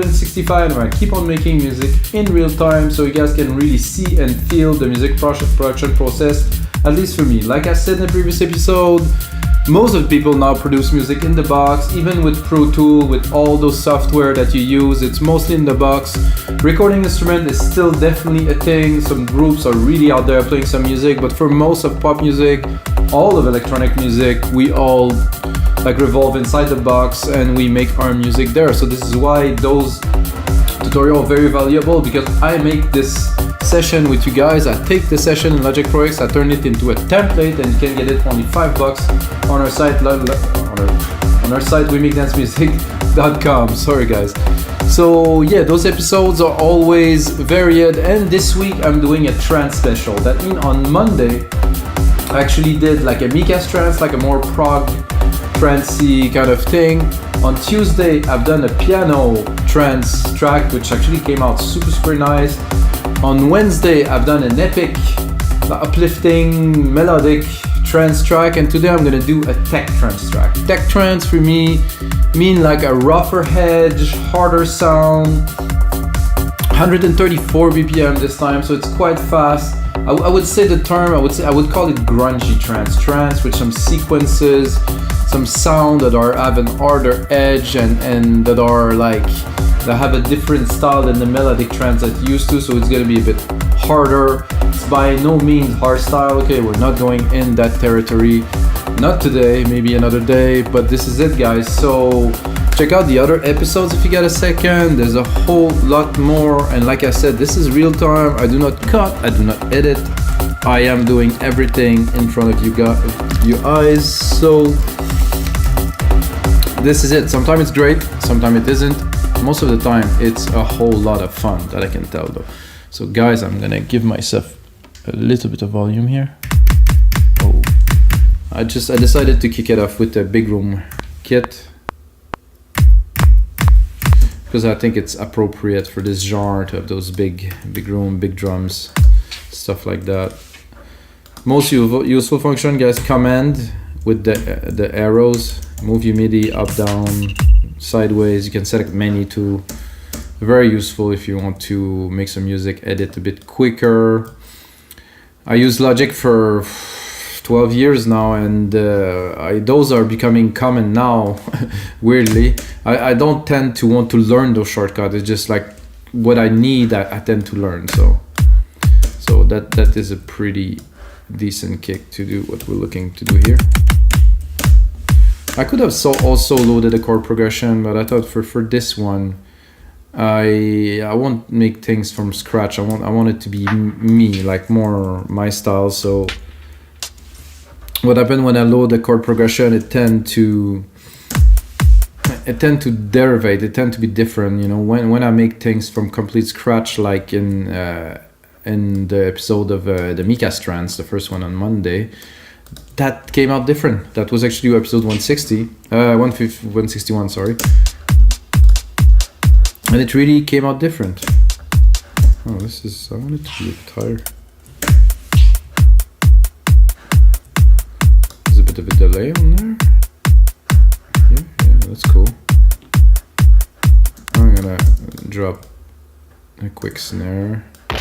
65 and I'm gonna keep on making music in real time so you guys can really see and feel the music production process, at least for me. Like I said in the previous episode, most of the people now produce music in the box, even with Pro Tool, with all those software that you use, it's mostly in the box. Recording instrument is still definitely a thing. Some groups are really out there playing some music, but for most of pop music, all of electronic music, we all like revolve inside the box and we make our music there. So this is why those tutorials are very valuable, because I make this session with you guys. I take the session in Logic Pro X, I turn it into a template, and you can get it for only $5 on our site, on our site wemacdancemusic.com. Sorry guys. So yeah, those episodes are always varied, and this week I'm doing a trance special. That means on Monday I actually did like a Mika's trance, like a more prog trancey kind of thing. On Tuesday I've done a piano trance track which actually came out super nice. On Wednesday I've done an epic uplifting melodic trance track, and today I'm gonna do a tech trance track. Tech trance for me mean like a rougher edge, harder sound, 134 BPM this time, so it's quite fast. I would say the term, I would call it grungy trance with some sequences, some sound that have an harder edge and that are like, that have a different style than the melodic trance that you used to, so it's gonna be a bit harder. It's by no means hardstyle, okay, we're not going in that territory. Not today, maybe another day, but this is it guys. So check out the other episodes if you got a second. There's a whole lot more, and like I said, this is real time. I do not cut, I do not edit. I am doing everything in front of you eyes. So this is it. Sometimes it's great, sometimes it isn't. Most of the time it's a whole lot of fun, that I can tell though. So guys, I'm gonna give myself a little bit of volume here. Oh, I decided to kick it off with the big room kit because I think it's appropriate for this genre to have those big room, big drums, stuff like that. Most useful function, guys, command with the arrows, move your MIDI up, down, sideways. You can select many too. Very useful if you want to make some music, edit a bit quicker. I use Logic for 12 years now, and those are becoming common now. Weirdly, I don't tend to want to learn those shortcuts. It's just like what I need, I tend to learn. So that is a pretty decent kick to do what we're looking to do here. I could have also loaded a chord progression, but I thought for this one, I won't make things from scratch. I want it to be me, like more my style. So what happened when I load the chord progression, it tend to derivate, it tend to be different, you know. When I make things from complete scratch, like in the episode of the Mika's Trance, the first one on Monday, that came out different. That was actually episode 161, sorry. And it really came out different. Oh, I want it to be a tire. There's a bit of a delay on there. Yeah, that's cool. I'm gonna drop a quick snare. A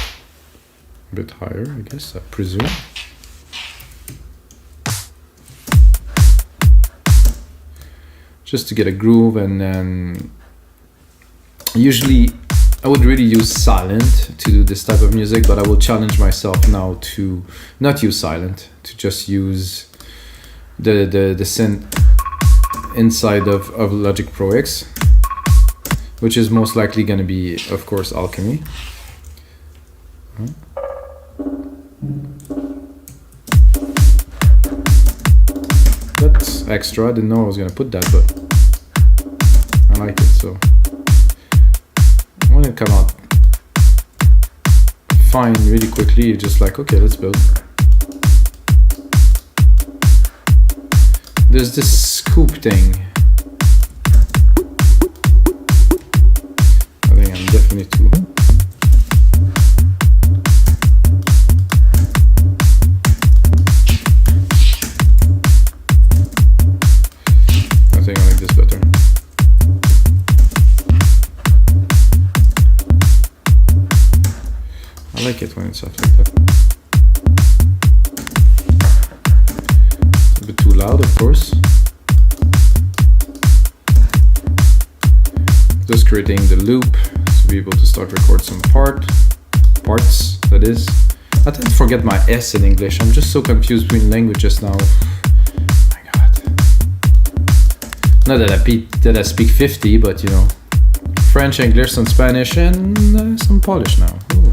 bit higher, I guess, I presume. Just to get a groove, and then usually I would really use silent to do this type of music, but I will challenge myself now to not use silent, to just use the synth inside of Logic Pro X, which is most likely going to be, of course, Alchemy. That's extra. I didn't know I was going to put that, but I like it. So when it come out fine really quickly, you're just like, okay, let's build. There's this scoop thing. I think I'm definitely too. I think I like this better. like it when it's soft like that. A bit too loud, of course. Just creating the loop to be able to start record some parts, that is. I tend to forget my S in English. I'm just so confused between languages now. Oh my god. Not that I speak 50, but you know, French, English, some Spanish, and some Polish now. Ooh.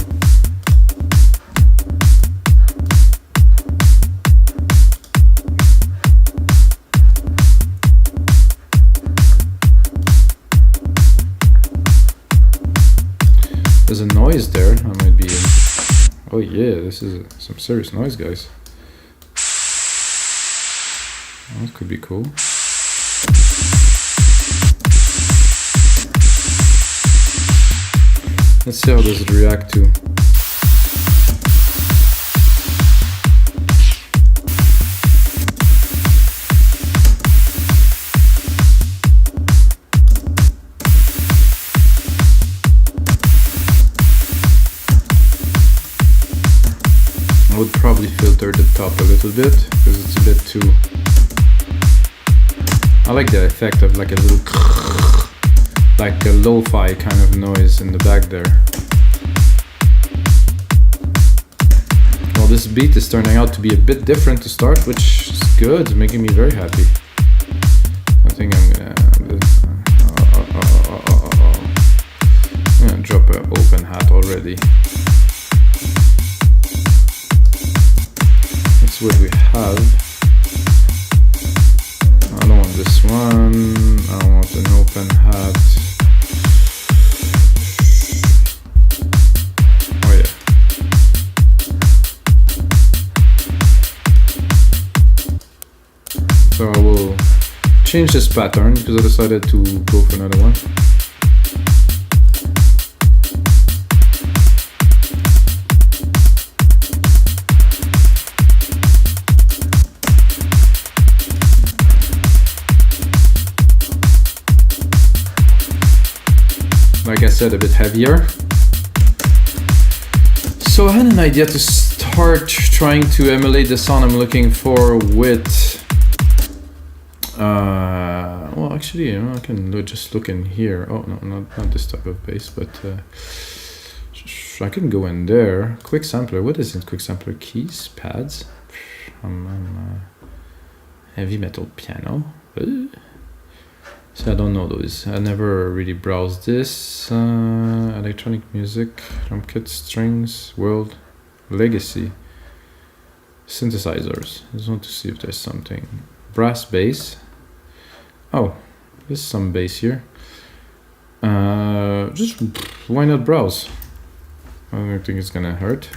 There's a noise there. I might be in. Oh yeah, this is some serious noise, guys. Oh, that could be cool. Let's see how does it react to. I would probably filter the top a little bit because it's a bit too. I like the effect of like a little, like a lo-fi kind of noise in the back there. Well, this beat is turning out to be a bit different to start, which is good. It's making me very happy. I think I'm gonna drop an open hat already. What we have. I don't want this one. I want an open hat. Oh yeah. So I will change this pattern because I decided to go for another one. Like I said, a bit heavier. So I had an idea to start trying to emulate the sound I'm looking for with well, actually, you know, I can just look in here. Oh no, not this type of bass, but I can go in there. Quick sampler. What is it? Quick sampler keys, pads. Heavy metal piano. So I don't know those. I never really browsed this. Electronic music, drum kit, strings, world, legacy, synthesizers. I just want to see if there's something. Brass bass. Oh, there's some bass here. Just why not browse? I don't think it's gonna hurt.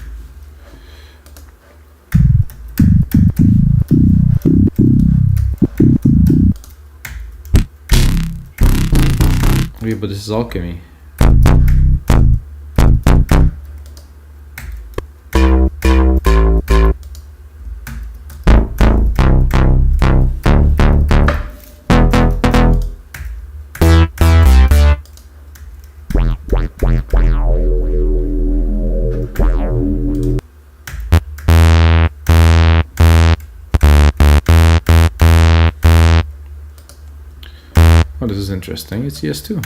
Yeah, but this is alchemy. Oh, this is interesting. It's ES2.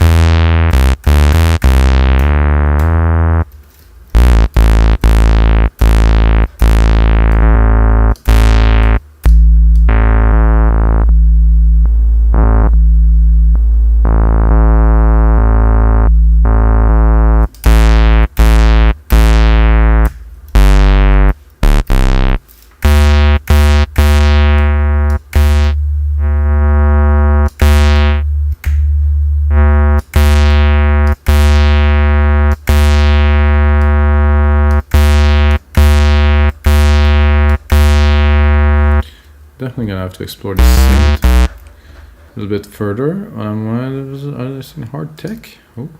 Definitely gonna have to explore this synth a little bit further. Are there some hard tech? Oh.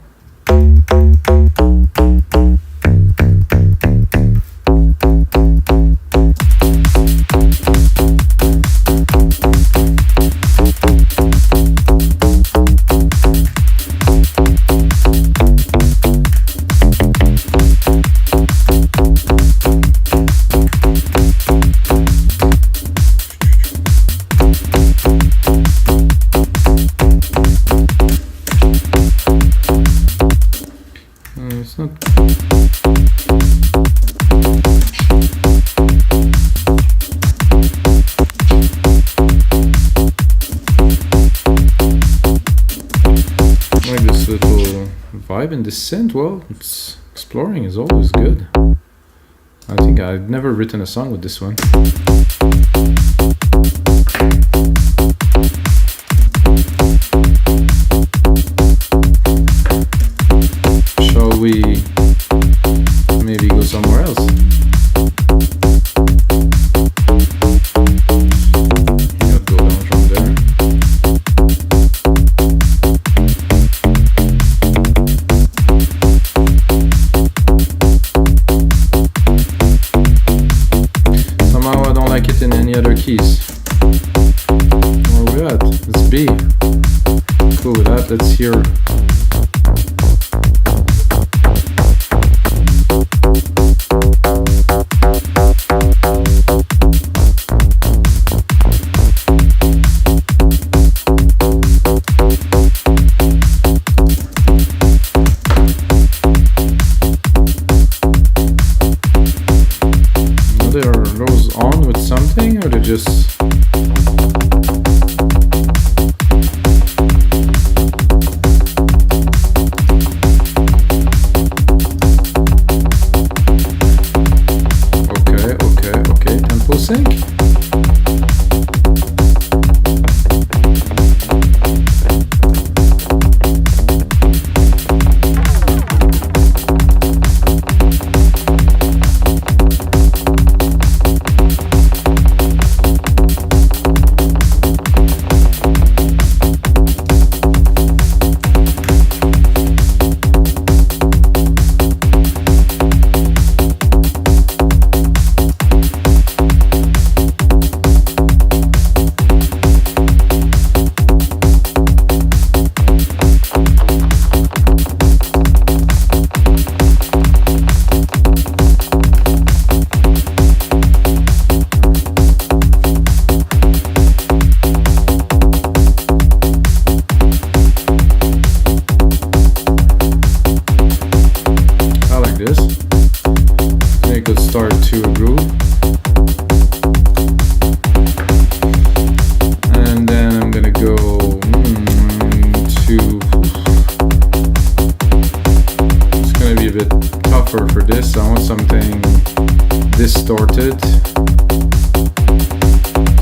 it's not. Like this little vibe in this synth. Well, it's exploring is always good. I think I've never written a song with this one. Shall we maybe go somewhere else? Yeah, go down from there. Somehow I don't like it in any other keys. Where are we at? It's B. Cool with that. Let's hear. Are those on with something, or they just? Okay. Tempo sync. Start to a groove, and then I'm gonna go to. It's gonna be a bit tougher for this. I want something distorted,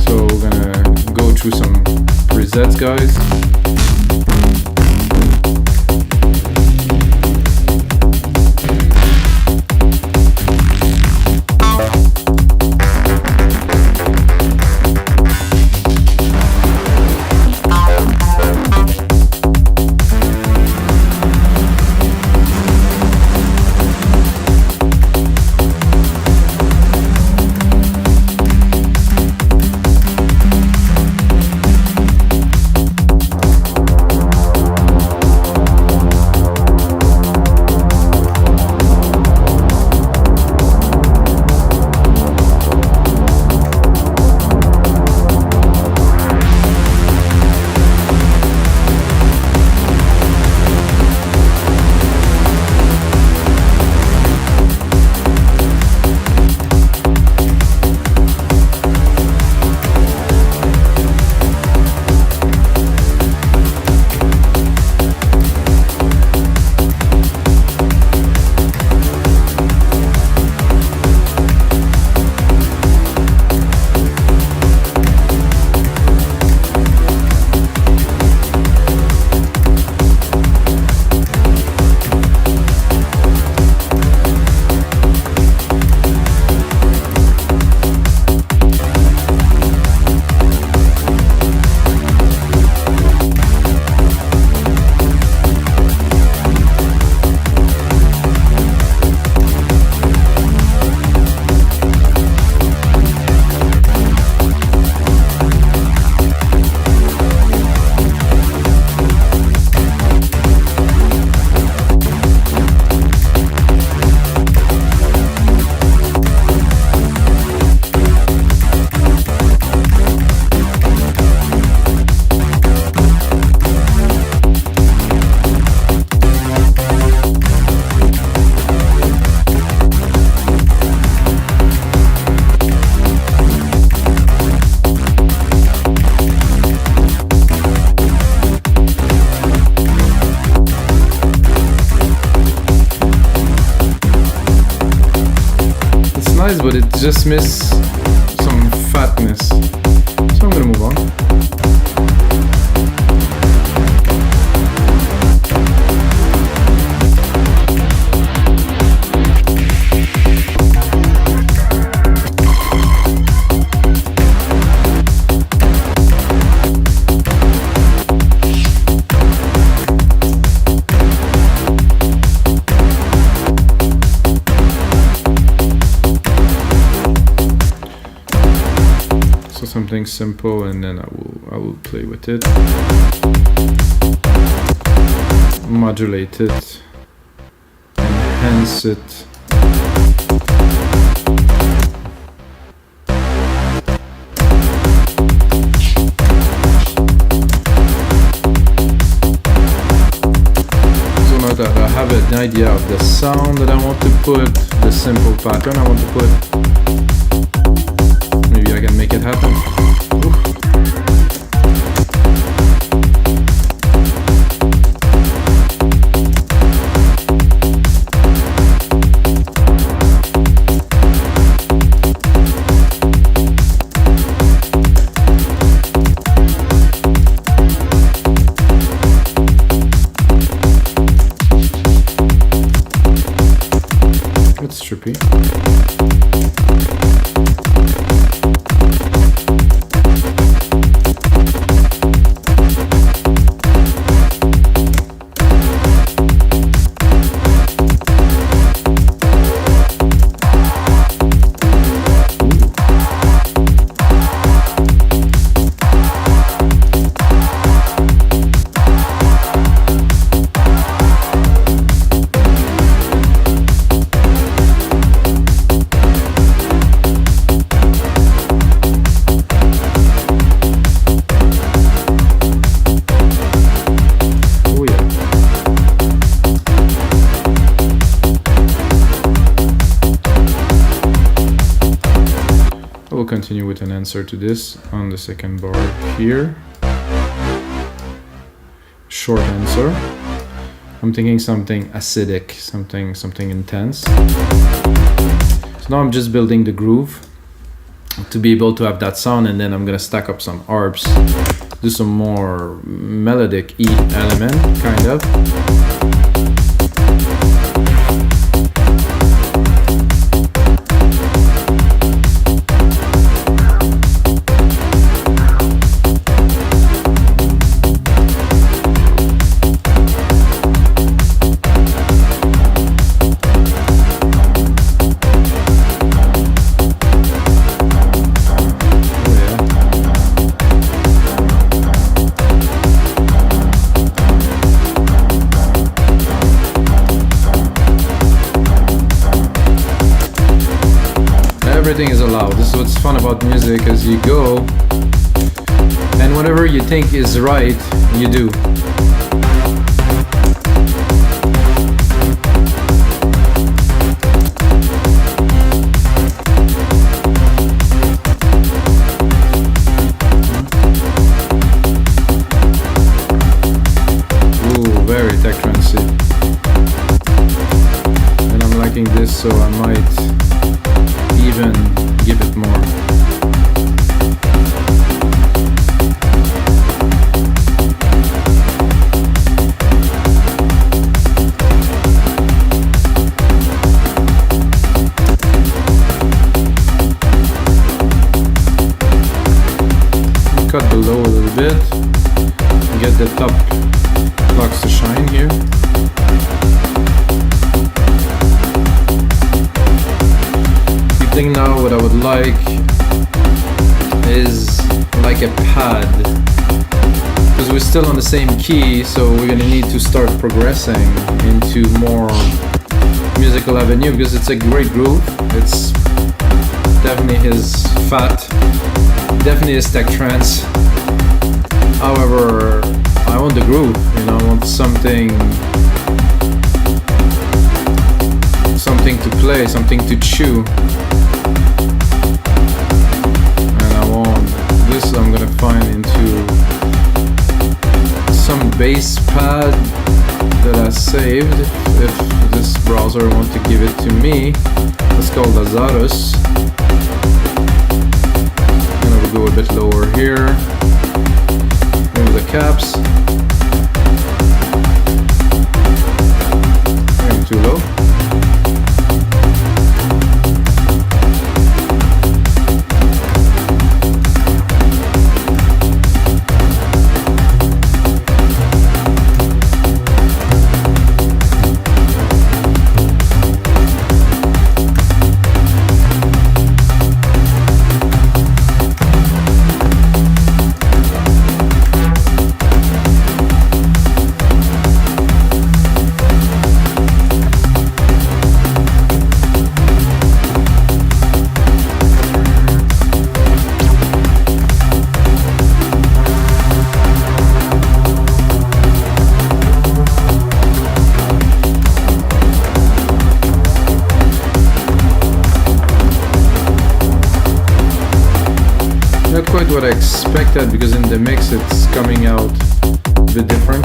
so we're gonna go through some presets, guys. nice, but it just missed some fatness. So I'm gonna move on. Something simple, and then I will play with it, modulate it, enhance it. So now that I have an idea of the sound that I want to put, the simple pattern I want to put, maybe I can make it happen. It's trippy. Continue with an answer to this on the second bar here. Short answer. I'm thinking something acidic, something intense. So now I'm just building the groove to be able to have that sound, and then I'm gonna stack up some arps, do some more melodic E element, kind of. Everything is allowed. This is what's fun about music, as you go and whatever you think is right, you do. Ooh, very tech trancey. And I'm liking this, so I might even give it more. Cut below a little bit, get the top plucks to shine here. Now what I would like is like a pad, because we're still on the same key, so we're gonna need to start progressing into more musical avenue, because it's a great groove. It's definitely his fat, definitely his tech trance. However, I want the groove, you know, I want something to play, something to chew. This I'm gonna find into some bass pad that I saved. If this browser wants to give it to me, it's called Lazarus. And I will go a bit lower here. Move the caps. Maybe too low. Not quite what I expected, because in the mix it's coming out a bit different.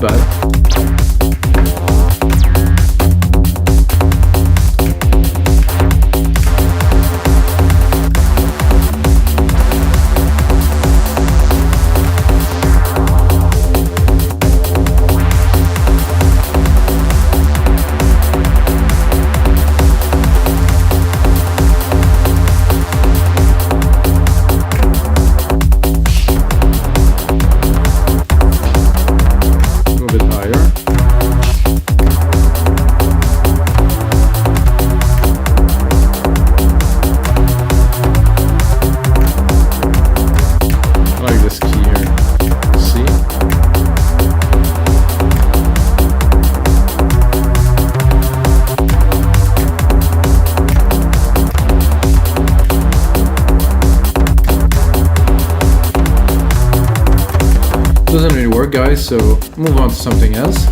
Bad. Doesn't really work, guys, so move on to something else.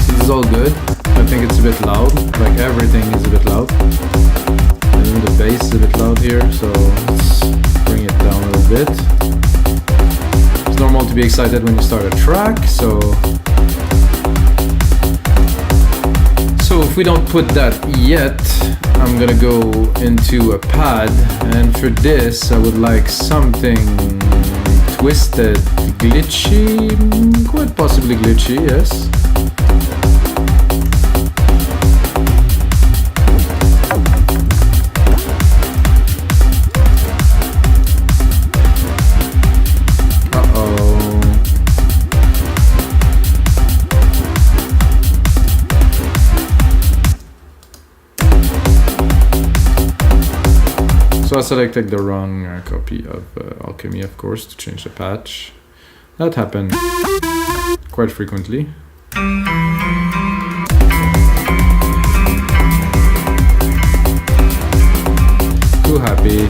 This is all good. I think it's a bit loud, like everything is a bit loud. And then the bass is a bit loud here, so let's bring it down a little bit. It's normal to be excited when you start a track, so if we don't put that yet, I'm gonna go into a pad, and for this I would like something twisted, glitchy, quite possibly glitchy, yes. So I selected the wrong copy of Alchemy, of course, to change the patch. That happened quite frequently. Too happy.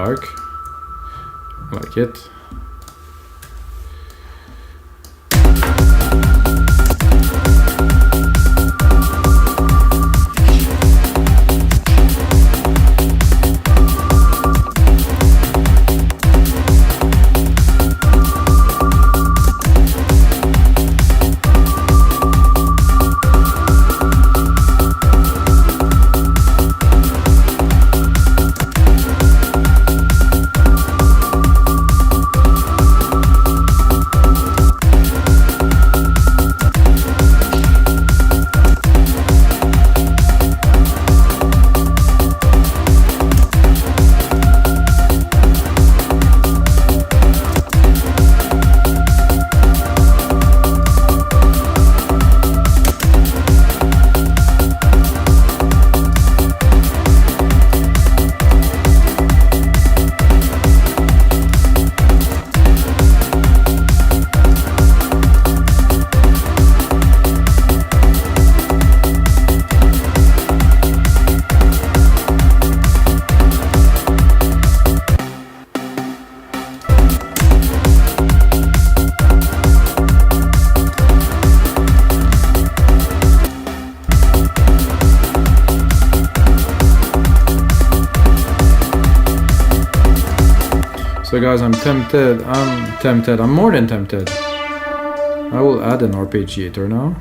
dark. I like it. So guys, I'm more than tempted. I will add an arpeggiator now.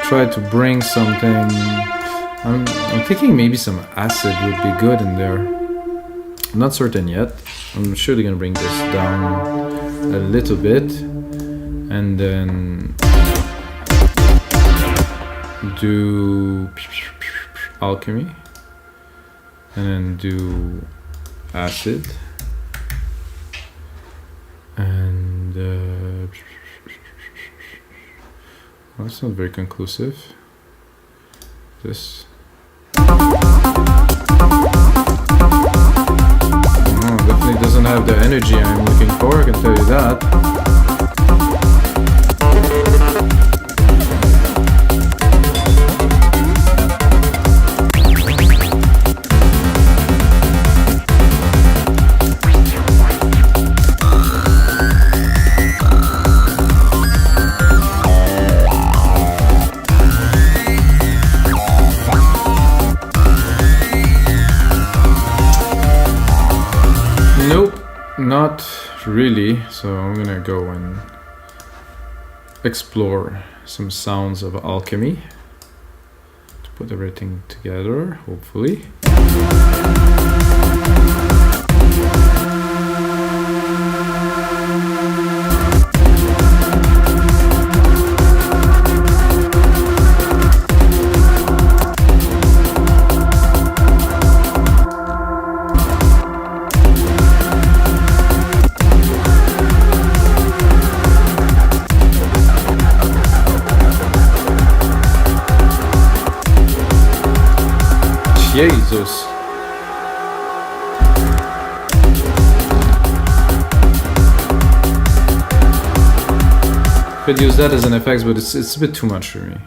Try to bring something. I'm thinking maybe some acid would be good in there. I'm not certain yet. I'm surely gonna bring this down a little bit and then do alchemy and then do acid. And well, that's not very conclusive. This definitely doesn't have the energy I'm looking for, I can tell you that. Not really, so I'm gonna go and explore some sounds of alchemy to put everything together, hopefully. Jesus. Could use that as an effect, but it's a bit too much for me.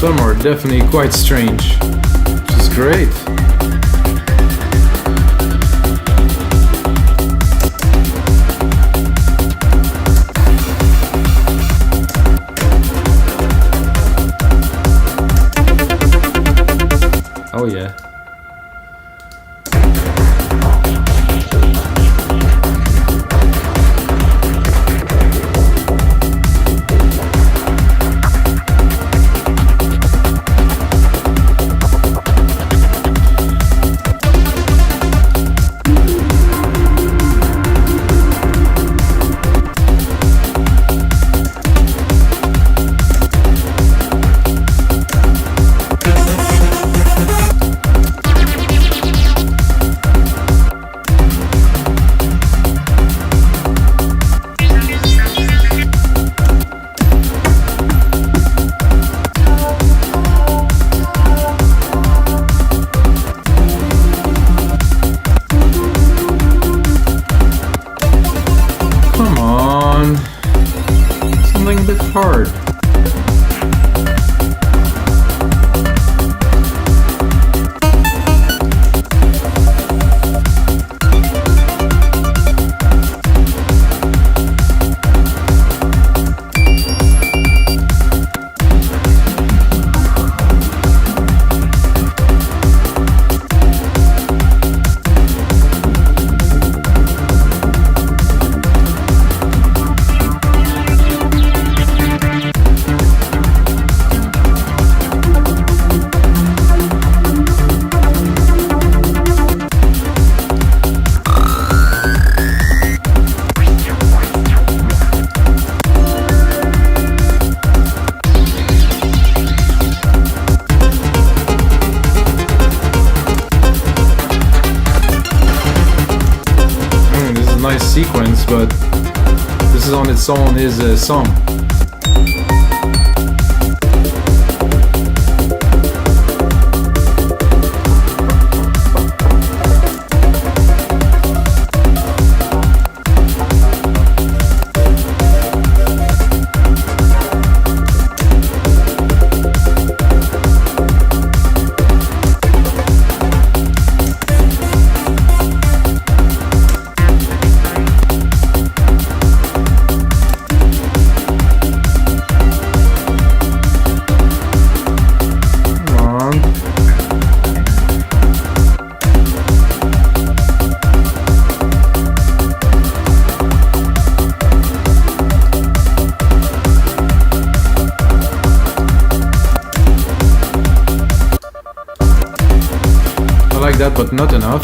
Some are definitely quite strange, which is great. Oh yeah. Hard. Nice sequence, but this is on its own is a song. Like that, but not enough.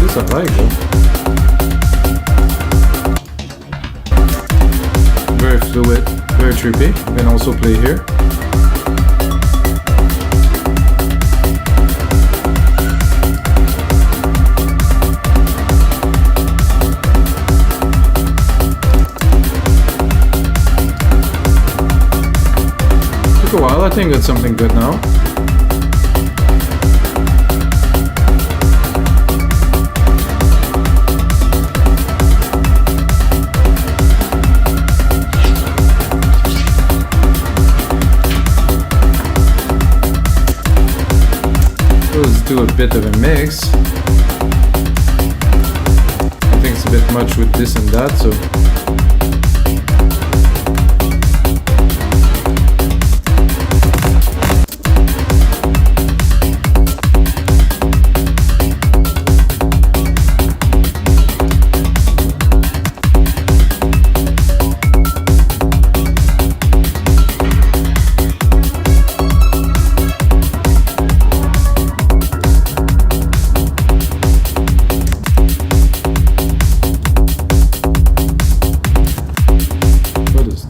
This I like though. Very fluid, very trippy. You can also play here. A while, I think that's something good now. Let's do a bit of a mix. I think it's a bit much with this and that, so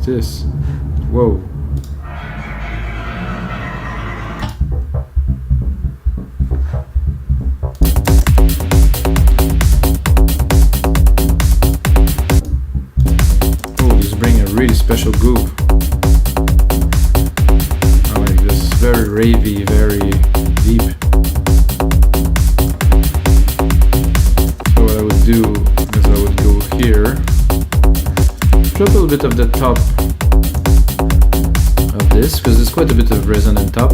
this. Whoa. Oh, this is bringing a really special groove. I like this. Very ravey, very deep. So what I would do is I would go here, drop a little bit of the top of this, because there's quite a bit of resonant top.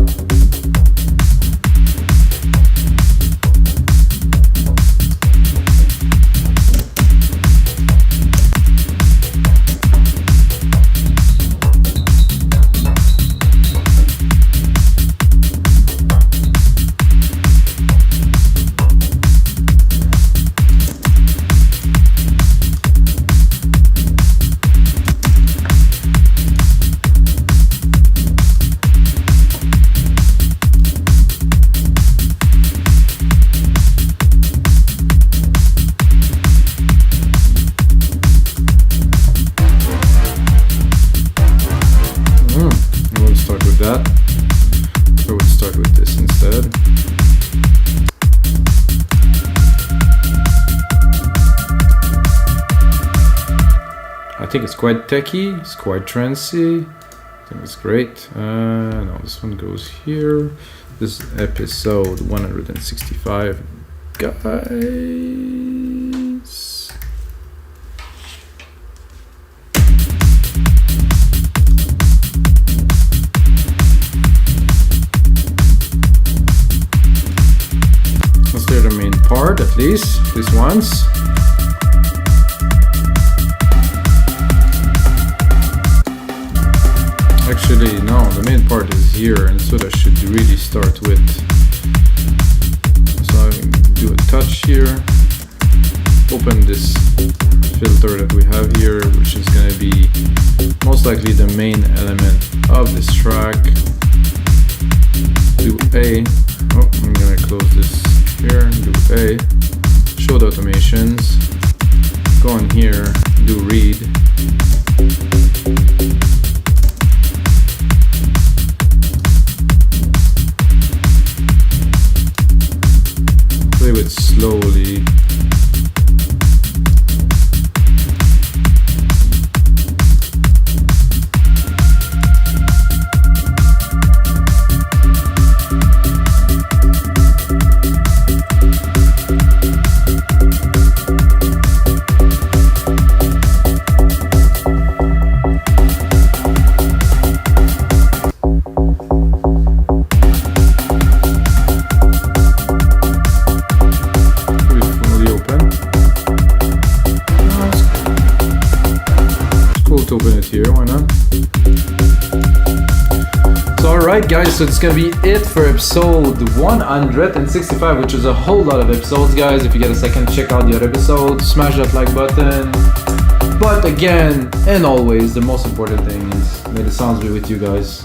think it's quite techy, it's quite trancey. I think it's great. No, this one goes here. This is episode 165, guys. Let's do the main part at least once. Actually, no, the main part is here, and so that should really start with. So I do a touch here, open this filter that we have here, which is going to be most likely the main element of this track. Do A. Oh, I'm going to close this here. Do A. Show the automations. Go on here. Do read. Play with slowly. To open it here, why not? So alright guys, so it's gonna be it for episode 165, which is a whole lot of episodes, guys. If you get a second, check out the other episodes, smash that like button. But again, and always, the most important thing is may the sounds be with you guys.